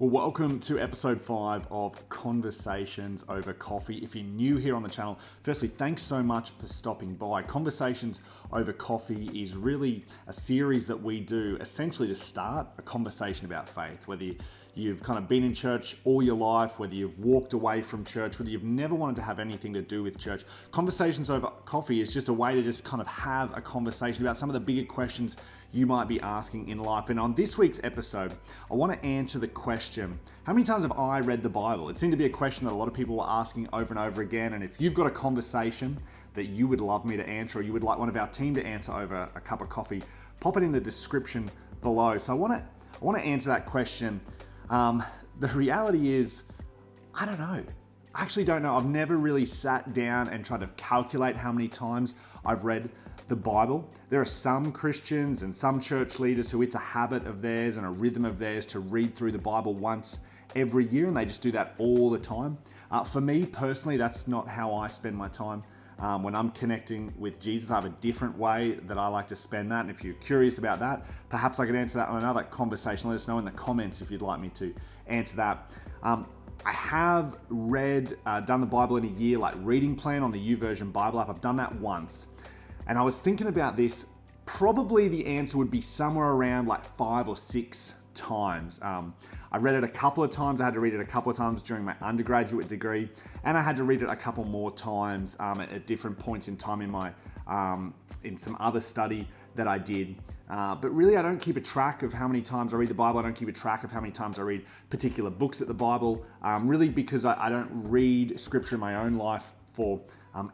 Well, welcome to episode 5 of Conversations Over Coffee. If you're new here on the channel, firstly, thanks so much for stopping by. Conversations Over Coffee is really a series that we do essentially to start a conversation about faith, whether you've kind of been in church all your life, whether you've walked away from church, whether you've never wanted to have anything to do with church. Conversations Over Coffee is just a way to just kind of have a conversation about some of the bigger questions you might be asking in life. And on this week's episode, I want to answer the question, how many times have I read the Bible? It seemed to be a question that a lot of people were asking over and over again. And if you've got a conversation that you would love me to answer, or you would like one of our team to answer over a cup of coffee, pop it in the description below. So I want to answer that question. The reality is, I don't know. I actually don't know. I've never really sat down and tried to calculate how many times I've read the Bible. There are some Christians and some church leaders who it's a habit of theirs and a rhythm of theirs to read through the Bible once every year, and they just do that all the time. For me personally, that's not how I spend my time. When I'm connecting with Jesus, I have a different way that I like to spend that. And if you're curious about that, perhaps I could answer that on another conversation. Let us know in the comments if you'd like me to answer that. I have done the Bible in a year, like reading plan on the YouVersion Bible app. I've done that once. And I was thinking about this, probably the answer would be somewhere around like 5 or 6 times. I read it a couple of times. I had to read it a couple of times during my undergraduate degree, and I had to read it a couple more times at different points in time in my in some other study that I did. But really, I don't keep a track of how many times I read the Bible. I don't keep a track of how many times I read particular books at the Bible, really because I don't read scripture in my own life for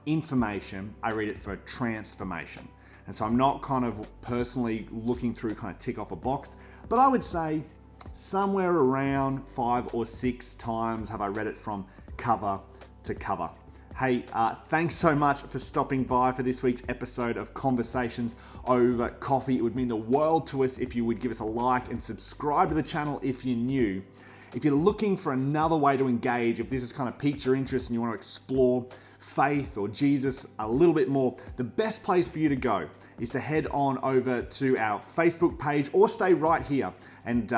information. I read it for transformation. And so I'm not kind of personally looking through kind of tick off a box, but I would say somewhere around 5 or 6 times have I read it from cover to cover. Hey, thanks so much for stopping by for this week's episode of Conversations Over Coffee. It would mean the world to us if you would give us a like and subscribe to the channel if you're new. If you're looking for another way to engage, if this has kind of piqued your interest and you want to explore faith or Jesus a little bit more, the best place for you to go is to head on over to our Facebook page or stay right here and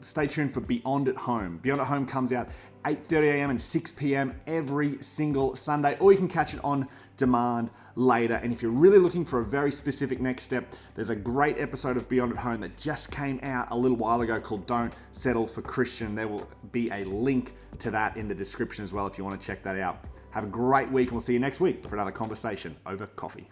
stay tuned for Beyond at Home. Beyond at Home comes out 8:30 a.m. and 6 p.m. every single Sunday, or you can catch it on demand later. And if you're really looking for a very specific next step, there's a great episode of Beyond at Home that just came out a little while ago called Don't Settle for Christian. There will be a link to that in the description as well if you want to check that out. Have a great week, and we'll see you next week for another conversation over coffee.